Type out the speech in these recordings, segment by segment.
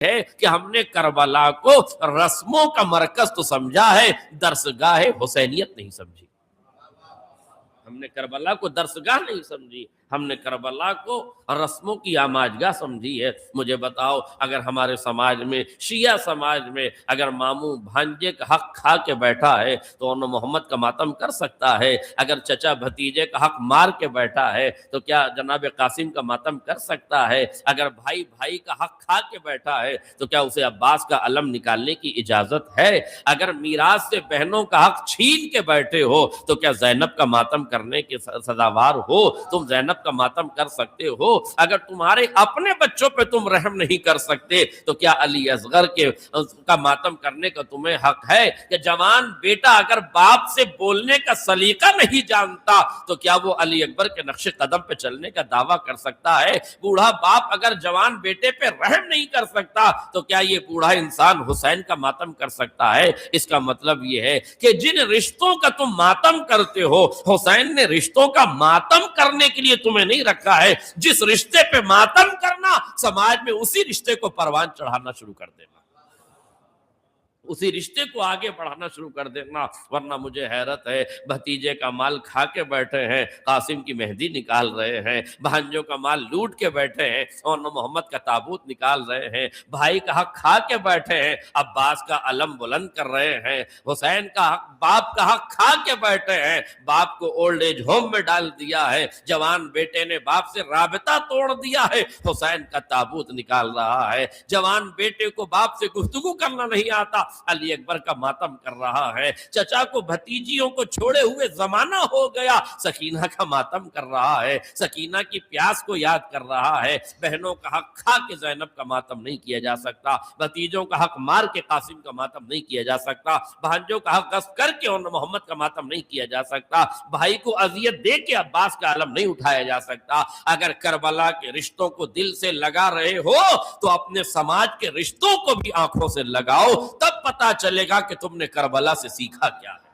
ہے کہ ہم نے کربلا کو رسموں کا مرکز تو سمجھا ہے، درسگاہ حسینیت نہیں سمجھی۔ ہم نے کربلا کو درسگاہ نہیں سمجھی، ہم نے کربلا کو رسموں کی آماجگاہ سمجھی ہے۔ مجھے بتاؤ، اگر ہمارے سماج میں، شیعہ سماج میں، اگر ماموں بھانجے کا حق کھا کے بیٹھا ہے تو انہوں محمد کا ماتم کر سکتا ہے؟ اگر چچا بھتیجے کا حق مار کے بیٹھا ہے تو کیا جناب قاسم کا ماتم کر سکتا ہے؟ اگر بھائی بھائی کا حق کھا کے بیٹھا ہے تو کیا اسے عباس کا علم نکالنے کی اجازت ہے؟ اگر میراث سے بہنوں کا حق چھین کے بیٹھے ہو تو کیا زینب کا ماتم کرنے کے سزاوار ہو؟ تم زینب کا ماتم کر سکتے ہو؟ اگر تمہارے اپنے بچوں پہ تم رحم نہیں کر سکتے تو کیا علی اصغر کا ماتم کرنے کا تمہیں حق ہے؟ کہ جوان بیٹا اگر باپ سے بولنے کا سلیقہ نہیں جانتا تو کیا وہ علی اکبر کے نقش قدم پہ چلنے کا دعویٰ کر سکتا ہے؟ بوڑھا باپ اگر جوان بیٹے پہ رحم نہیں کر سکتا تو کیا یہ بوڑھا انسان حسین کا ماتم کر سکتا ہے؟ اس کا مطلب یہ ہے کہ جن رشتوں کا تم ماتم کرتے ہو، حسین نے رشتوں کا ماتم کرنے کے لیے تمہیں نہیں رکھا ہے۔ جس رشتے پہ ماتم کرنا، سماج میں اسی رشتے کو پروان چڑھانا شروع کر دینا، اسی رشتے کو آگے بڑھانا شروع کر دینا۔ ورنہ مجھے حیرت ہے، بھتیجے کا مال کھا کے بیٹھے ہیں، قاسم کی مہندی نکال رہے ہیں، بھانجوں کا مال لوٹ کے بیٹھے ہیں اور محمد کا تابوت نکال رہے ہیں، بھائی کا حق کھا کے بیٹھے ہیں، عباس کا علم بلند کر رہے ہیں، حسین کا حق، باپ کا حق کھا کے بیٹھے ہیں، باپ کو اولڈ ایج ہوم میں ڈال دیا ہے، جوان بیٹے نے باپ سے رابطہ توڑ دیا ہے، حسین کا تابوت نکال رہا ہے، جوان بیٹے کو باپ سے گفتگو کرنا نہیں آتا، علی اکبر کا ماتم کر رہا ہے، چچا کو بھتیجیوں کو چھوڑے ہوئے زمانہ ہو گیا، سکینہ کا ماتم کر رہا ہے، سکینہ کی پیاس کو یاد کر رہا ہے۔ بہنوں کا حق کھا کے زینب کا ماتم نہیں کیا جا سکتا، بھتیجوں کا حق مار کے قاسم کا ماتم نہیں کیا جا سکتا، بھانجوں کا حق غصب کر کے محمد کا ماتم نہیں کیا جا سکتا، بھائی کو اذیت دے کے عباس کا علم نہیں اٹھایا جا سکتا۔ اگر کربلا کے رشتوں کو دل سے لگا رہے ہو تو اپنے سماج کے رشتوں کو بھی آنکھوں سے لگاؤ، تب پتا چلے گا کہ تم نے کربلا سے سیکھا کیا ہے،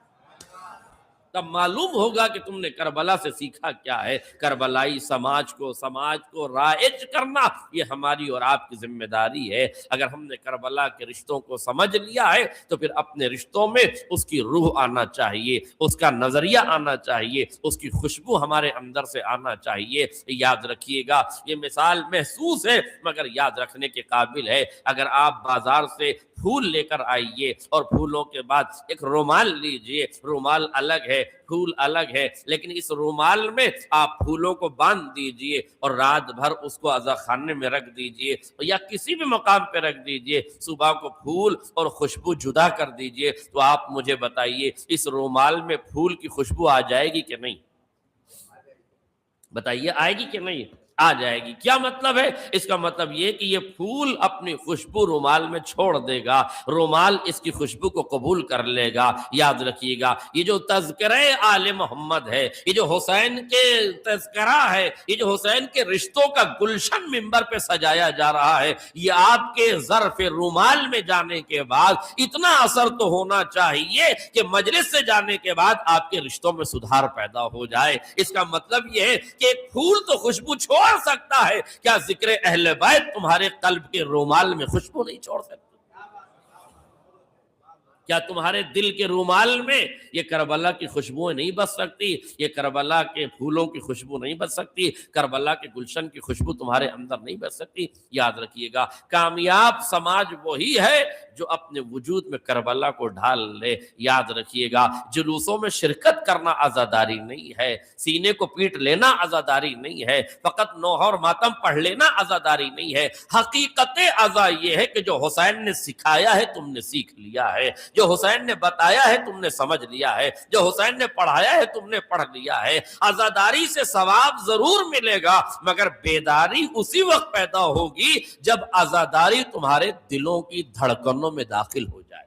تب معلوم ہوگا کہ تم نے کربلا سے سیکھا کیا ہے۔ کربلائی سماج کو رائج کرنا یہ ہماری اور آپ کی ذمہ داری ہے۔ اگر ہم نے کربلا کے رشتوں کو سمجھ لیا ہے تو پھر اپنے رشتوں میں اس کی روح آنا چاہیے، اس کا نظریہ آنا چاہیے، اس کی خوشبو ہمارے اندر سے آنا چاہیے۔ یاد رکھیے گا، یہ مثال محسوس ہے مگر یاد رکھنے کے قابل ہے۔ اگر آپ بازار سے پھول لے کر آئیے اور پھولوں کے بعد ایک رومال لیجئے، رومال الگ ہے، پھول الگ ہے، لیکن اس رومال میں آپ پھولوں کو باندھ دیجئے اور رات بھر اس کو عزا خانے میں رکھ دیجئے یا کسی بھی مقام پہ رکھ دیجئے، صبح کو پھول اور خوشبو جدا کر دیجئے، تو آپ مجھے بتائیے اس رومال میں پھول کی خوشبو آ جائے گی کہ نہیں؟ بتائیے آئے گی کہ نہیں؟ آ جائے گی۔ کیا مطلب ہے؟ اس کا مطلب یہ کہ یہ پھول اپنی خوشبو رومال میں چھوڑ دے گا، رومال اس کی خوشبو کو قبول کر لے گا۔ یاد رکھیے گا، یہ جو تذکرہ آل محمد ہے، یہ جو حسین کے تذکرہ ہے، یہ جو حسین کے رشتوں کا گلشن منبر پہ سجایا جا رہا ہے، یہ آپ کے ظرف رومال میں جانے کے بعد اتنا اثر تو ہونا چاہیے کہ مجلس سے جانے کے بعد آپ کے رشتوں میں سدھار پیدا ہو جائے۔ اس کا مطلب یہ ہے کہ ایک پھول تو خوشبو چھوڑ سکتا ہے، کیا ذکر اہل بیت تمہارے قلب کے رومال میں خوشبو نہیں چھوڑ سکتا؟ کیا تمہارے دل کے رومال میں یہ کربلا کی خوشبوئیں نہیں بس سکتی؟ یہ کربلا کے پھولوں کی خوشبو نہیں بس سکتی؟ کربلا کے گلشن کی خوشبو تمہارے اندر نہیں بس سکتی؟ یاد رکھیے گا، کامیاب سماج وہی ہے جو اپنے وجود میں کربلا کو ڈھال لے۔ یاد رکھیے گا، جلوسوں میں شرکت کرنا عزاداری نہیں ہے، سینے کو پیٹ لینا عزاداری نہیں ہے، فقط نوحہ اور ماتم پڑھ لینا عزاداری نہیں ہے۔ حقیقت عزا یہ ہے کہ جو حسین نے سکھایا ہے تم نے سیکھ لیا ہے، جو حسین نے بتایا ہے تم نے سمجھ لیا ہے، جو حسین نے پڑھایا ہے تم نے پڑھ لیا ہے۔ عزاداری سے ثواب ضرور ملے گا مگر بیداری اسی وقت پیدا ہوگی جب عزاداری تمہارے دلوں کی دھڑکنوں میں داخل ہو جائے۔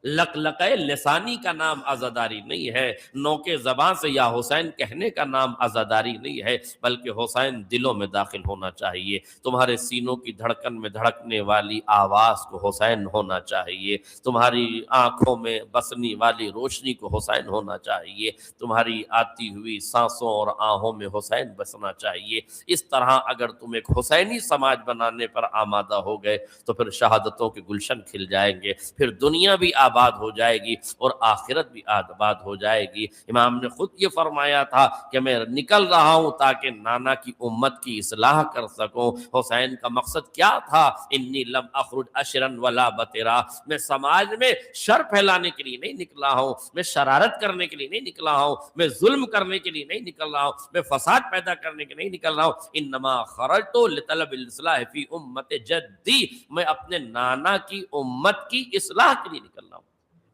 لقلقہ لسانی کا نام عزاداری نہیں ہے، نوک زبان سے یا حسین کہنے کا نام عزاداری نہیں ہے، بلکہ حسین دلوں میں داخل ہونا چاہیے۔ تمہارے سینوں کی دھڑکن میں دھڑکنے والی آواز کو حسین ہونا چاہیے، تمہاری آنکھوں میں بسنے والی روشنی کو حسین ہونا چاہیے، تمہاری آتی ہوئی سانسوں اور آہوں میں حسین بسنا چاہیے۔ اس طرح اگر تم ایک حسینی سماج بنانے پر آمادہ ہو گئے تو پھر شہادتوں کے گلشن کھل جائیں گے، پھر دنیا بھی آباد ہو جائے گی اور آخرت بھی آباد ہو جائے گی۔ امام نے خود یہ فرمایا تھا کہ میں نکل رہا ہوں تاکہ نانا کی امت کی اصلاح کر سکوں۔ حسین کا مقصد کیا تھا؟ انی لم اخرج اشرا ولا بطرا، میں سماج میں شر پھیلانے کے لیے نہیں نکلا ہوں، میں شرارت کرنے کے لیے نہیں نکلا ہوں، میں ظلم کرنے کے لیے نہیں نکل رہا ہوں، میں فساد پیدا کرنے کے نہیں نکل رہا ہوں۔ انما خرجت لطلب الاصلاح فی امت جدی، میں اپنے نانا کی امت کی اصلاح کے لیے نکل رہا ہوں۔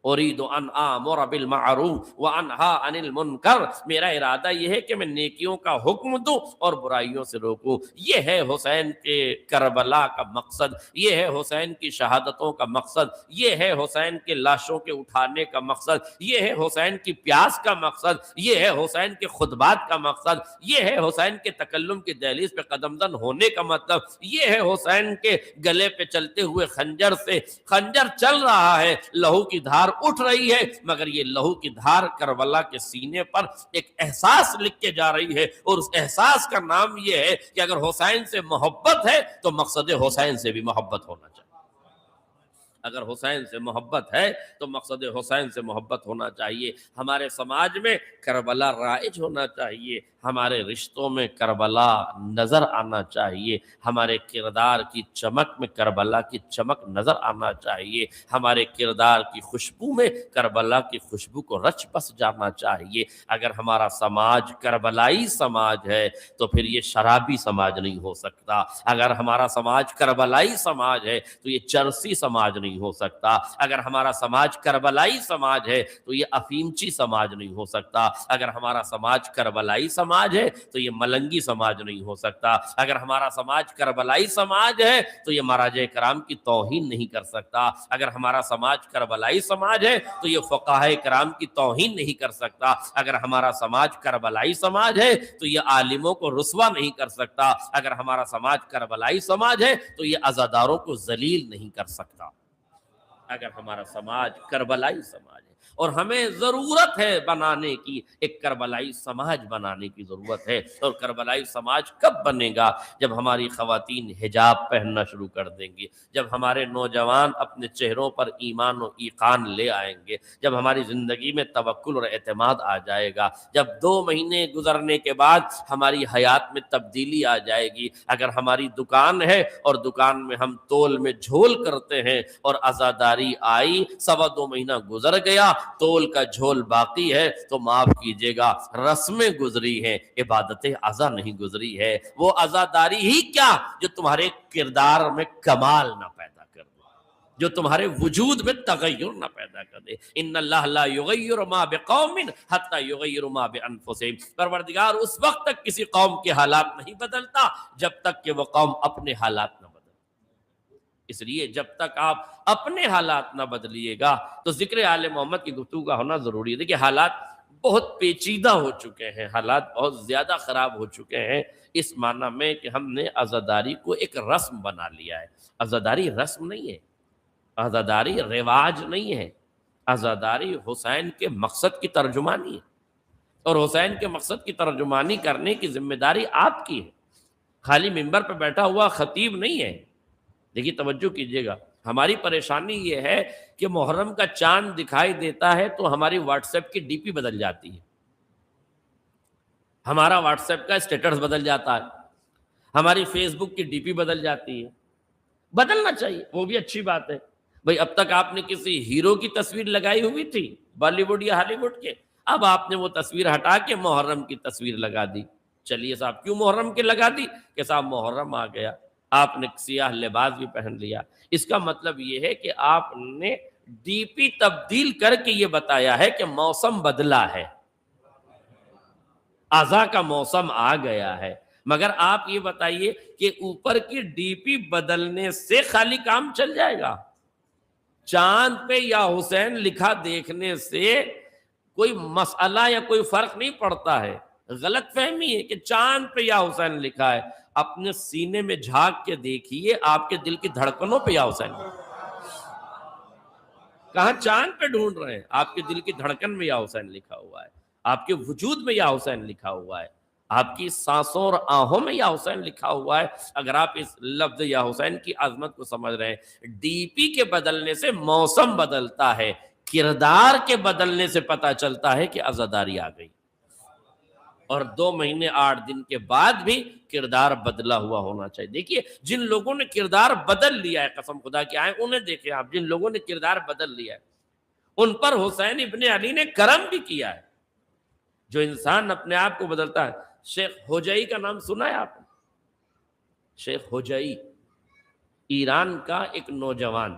اريد ان امر بالمعروف وانہا عن المنکر، میرا ارادہ یہ ہے کہ میں نیکیوں کا حکم دوں اور برائیوں سے روکوں۔ یہ ہے حسین کے کربلا کا مقصد، یہ ہے حسین کی شہادتوں کا مقصد، یہ ہے حسین کے لاشوں کے اٹھانے کا مقصد، یہ ہے حسین کی پیاس کا مقصد، یہ ہے حسین کے خطبات کا مقصد، یہ ہے حسین کے تکلم کی دہلیز پہ قدم زن ہونے کا مطلب، یہ ہے حسین کے گلے پہ چلتے ہوئے خنجر سے، خنجر چل رہا ہے، لہو کی دھار اٹھ رہی ہے، مگر یہ لہو کی دھار کربلا کے سینے پر ایک احساس لکھ کے جا رہی ہے، اور اس احساس کا نام یہ ہے کہ اگر حسین سے محبت ہے تو مقصد حسین سے بھی محبت ہونا چاہیے۔ اگر حسین سے محبت ہے تو مقصد حسین سے محبت ہونا چاہیے۔ ہمارے سماج میں کربلا رائج ہونا چاہیے، ہمارے رشتوں میں کربلا نظر آنا چاہیے، ہمارے کردار کی چمک میں کربلا کی چمک نظر آنا چاہیے، ہمارے کردار کی خوشبو میں کربلا کی خوشبو کو رچ بس جانا چاہیے۔ اگر ہمارا سماج کربلائی سماج ہے تو پھر یہ شرابی سماج نہیں ہو سکتا۔ اگر ہمارا سماج کربلائی سماج ہے تو یہ چرسی سماج نہیں ہو سکتا۔ اگر ہمارا سماج کربلائی سماج ہے تو یہ افیمچی سماج نہیں ہو سکتا۔ اگر ہمارا سماج کربلائی سماج ہے تو یہ ملنگی سماج نہیں ہو سکتا۔ اگر ہمارا سماج کربلائی سماج ہے تو یہ مراجع کرام کی توہین نہیں کر سکتا۔ اگر ہمارا سماج کربلائی سماج ہے تو یہ فقہاء کرام کی توہین نہیں کر سکتا۔ اگر ہمارا سماج کربلائی سماج ہے تو یہ عالموں کو رسوا نہیں کر سکتا۔ اگر ہمارا سماج کربلائی سماج ہے تو یہ عزاداروں کو ذلیل نہیں کر سکتا۔ اگر ہمارا سماج کربلائی سماج ہے، اور ہمیں ضرورت ہے بنانے کی، ایک کربلائی سماج بنانے کی ضرورت ہے۔ اور کربلائی سماج کب بنے گا؟ جب ہماری خواتین حجاب پہننا شروع کر دیں گی، جب ہمارے نوجوان اپنے چہروں پر ایمان و ایقان لے آئیں گے، جب ہماری زندگی میں توکل اور اعتماد آ جائے گا، جب 2 مہینے گزرنے کے بعد ہماری حیات میں تبدیلی آ جائے گی۔ اگر ہماری دکان ہے اور دکان میں ہم تول میں جھول کرتے ہیں اور عزاداری آئی، 2.25 مہینہ گزر گیا، تول کا جھول باقی ہے، تو معاف کیجیے گا، رسمیں گزری ہیں، عبادت عزا نہیں گزری ہے۔ وہ عزاداری ہی کیا جو تمہارے کردار میں کمال نہ پیدا کر دے، جو تمہارے وجود میں تغیر نہ پیدا کر دے۔ ان اللہ لا یغیر ما بقوم حتی یغیر ما بانفسہم، پروردگار اس وقت تک کسی قوم کے حالات نہیں بدلتا جب تک کہ وہ قوم اپنے حالات نہ بدلے۔ اس لیے جب تک آپ اپنے حالات نہ بدلیے گا تو ذکر آل محمد کی گفتگو کا ہونا ضروری ہے۔ دیکھیں حالات بہت پیچیدہ ہو چکے ہیں، حالات بہت زیادہ خراب ہو چکے ہیں، اس معنی میں کہ ہم نے عزاداری کو ایک رسم بنا لیا ہے۔ عزاداری رسم نہیں ہے، عزاداری رواج نہیں ہے، عزاداری حسین کے مقصد کی ترجمانی ہے، اور حسین کے مقصد کی ترجمانی کرنے کی ذمہ داری آپ کی ہے، خالی منبر پہ بیٹھا ہوا خطیب نہیں ہے۔ دیکھیے توجہ کیجیے گا، ہماری پریشانی یہ ہے کہ محرم کا چاند دکھائی دیتا ہے تو ہماری واٹس ایپ کی ڈی پی بدل جاتی ہے، ہمارا واٹس ایپ کا اسٹیٹس بدل جاتا ہے، ہماری فیس بک کی ڈی پی بدل جاتی ہے۔ بدلنا چاہیے، وہ بھی اچھی بات ہے۔ بھئی اب تک آپ نے کسی ہیرو کی تصویر لگائی ہوئی تھی بالی ووڈ یا ہالی ووڈ کے، اب آپ نے وہ تصویر ہٹا کے محرم کی تصویر لگا دی۔ چلیے صاحب کیوں محرم کے لگا دی؟ کہ صاحب محرم آ گیا، آپ نے سیاہ لباس بھی پہن لیا۔ اس کا مطلب یہ ہے کہ آپ نے ڈی پی تبدیل کر کے یہ بتایا ہے کہ موسم بدلا ہے، عزا کا موسم آ گیا ہے، مگر آپ یہ بتائیے کہ اوپر کی ڈی پی بدلنے سے خالی کام چل جائے گا؟ چاند پہ یا حسین لکھا دیکھنے سے کوئی مسئلہ یا کوئی فرق نہیں پڑتا ہے. غلط فہمی ہے کہ چاند پہ یا حسین لکھا ہے. اپنے سینے میں جھانک کے دیکھیے آپ کے دل کی دھڑکنوں پہ یا حسین لکھا ہے. کہاں چاند پہ ڈھونڈ رہے ہیں؟ آپ کے دل کی دھڑکن میں یا حسین لکھا ہوا ہے. آپ کے وجود میں یا حسین لکھا ہوا ہے. آپ کی سانسوں اور آہوں میں یا حسین لکھا ہوا ہے. اگر آپ اس لفظ یا حسین کی عظمت کو سمجھ رہے ہیں، ڈی پی کے بدلنے سے موسم بدلتا ہے، کردار کے بدلنے سے پتہ چلتا ہے کہ عزاداری آ گئی. اور 2 مہینے 8 دن کے بعد بھی کردار بدلا ہوا ہونا چاہیے. دیکھیے جن لوگوں نے کردار بدل لیا ہے، قسم خدا کی آئے انہیں دیکھیں آپ، جن لوگوں نے کردار بدل لیا ہے ان پر حسین ابن علی نے کرم بھی کیا ہے. جو انسان اپنے آپ کو بدلتا ہے. شیخ ہوجائی کا نام سنا ہے آپ نے؟ شیخ ہوجائی ایران کا ایک نوجوان،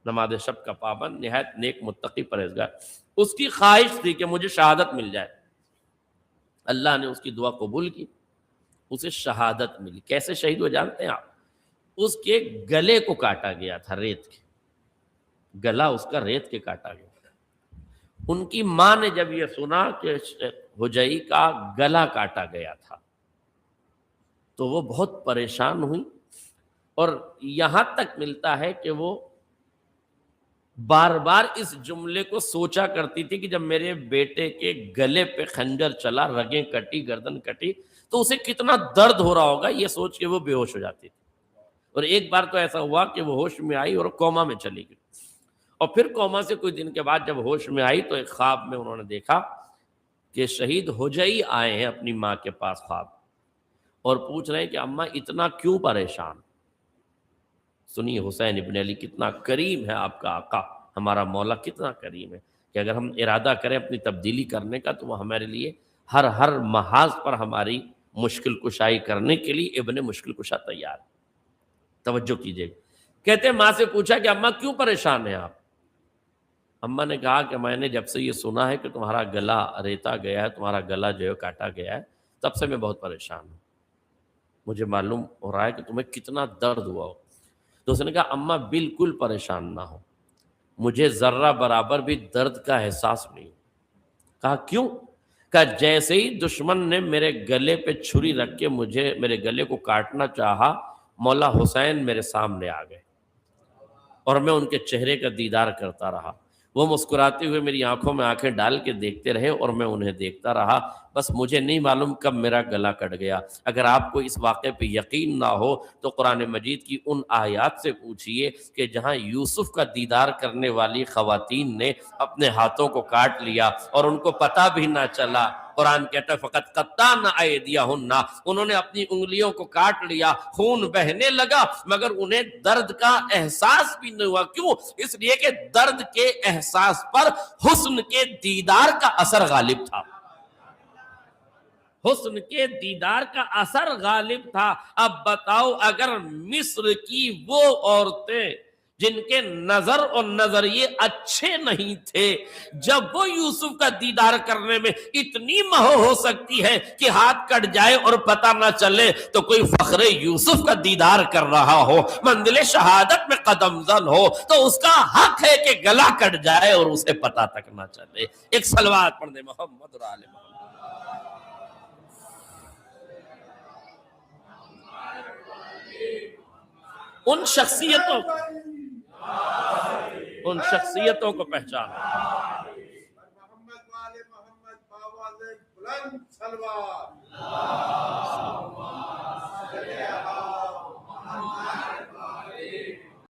نماز شب کا پابند، نہایت نیک متقی پرہیزگار. اس کی خواہش تھی کہ مجھے شہادت مل جائے. اللہ نے اس کی دعا قبول کی، اسے شہادت ملی. کیسے شہید ہو جانتے ہیں آپ؟ اس کے گلے کو کاٹا گیا تھا، ریت کے گلا اس کا ریت کے کاٹا گیا. ان کی ماں نے جب یہ سنا کہ ہوجائی کا گلا کاٹا گیا تھا تو وہ بہت پریشان ہوئی، اور یہاں تک ملتا ہے کہ وہ بار بار اس جملے کو سوچا کرتی تھی کہ جب میرے بیٹے کے گلے پہ خنجر چلا، رگیں کٹی، گردن کٹی، تو اسے کتنا درد ہو رہا ہوگا، یہ سوچ کے وہ بے ہوش ہو جاتی تھی. اور ایک بار تو ایسا ہوا کہ وہ ہوش میں آئی اور کوما میں چلی گئی. اور پھر کوما سے کچھ دن کے بعد جب ہوش میں آئی تو ایک خواب میں انہوں نے دیکھا کہ شہید ہوجائی آئے ہیں اپنی ماں کے پاس خواب، اور پوچھ رہے ہیں کہ اماں اتنا کیوں پریشان؟ سنیے حسین ابن علی کتنا کریم ہے آپ کا آقا، ہمارا مولا کتنا کریم ہے کہ اگر ہم ارادہ کریں اپنی تبدیلی کرنے کا تو وہ ہمارے لیے ہر محاذ پر ہماری مشکل کشائی کرنے کے لیے ابن مشکل کشا تیار. توجہ کیجئے. کہتے ہیں ماں سے پوچھا کہ اماں کیوں پریشان ہیں آپ؟ اماں نے کہا کہ میں نے جب سے یہ سنا ہے کہ تمہارا گلا ریتا گیا ہے، تمہارا گلا جو ہے کاٹا گیا ہے، تب سے میں بہت پریشان ہوں. مجھے معلوم ہو رہا ہے کہ تمہیں کتنا درد ہوا ہو. تو اس نے کہا اماں بالکل پریشان نہ ہو، مجھے ذرہ برابر بھی درد کا احساس نہیں. کہا کیوں؟ کہا جیسے ہی دشمن نے میرے گلے پہ چھری رکھ کے مجھے میرے گلے کو کاٹنا چاہا، مولا حسین میرے سامنے آ گئے اور میں ان کے چہرے کا دیدار کرتا رہا. وہ مسکراتے ہوئے میری آنکھوں میں آنکھیں ڈال کے دیکھتے رہے اور میں انہیں دیکھتا رہا. بس مجھے نہیں معلوم کب میرا گلا کٹ گیا. اگر آپ کو اس واقعے پہ یقین نہ ہو تو قرآن مجید کی ان آیات سے پوچھئے کہ جہاں یوسف کا دیدار کرنے والی خواتین نے اپنے ہاتھوں کو کاٹ لیا اور ان کو پتہ بھی نہ چلا. قرآن کہتا ہے فقط قطعنا ایدیہن، انہوں نے اپنی انگلیوں کو کاٹ لیا، خون بہنے لگا مگر انہیں درد کا احساس بھی نہیں ہوا. کیوں؟ اس لیے کہ درد کے احساس پر حسن کے دیدار کا اثر غالب تھا. حسن کے دیدار کا اثر غالب تھا. اب بتاؤ اگر مصر کی وہ عورتیں جن کے نظر اور نظریے اچھے نہیں تھے، جب وہ یوسف کا دیدار کرنے میں اتنی مہو ہو سکتی ہے کہ ہاتھ کٹ جائے اور پتہ نہ چلے، تو کوئی فخر یوسف کا دیدار کر رہا ہو، منزل شہادت میں قدم زن ہو، تو اس کا حق ہے کہ گلا کٹ جائے اور اسے پتہ تک نہ چلے. ایک صلوات پڑھ دے محمد اور آل محمد. ان شخصیتوں کو پہچانا. محمد والے محمد باواز بلند سلوات.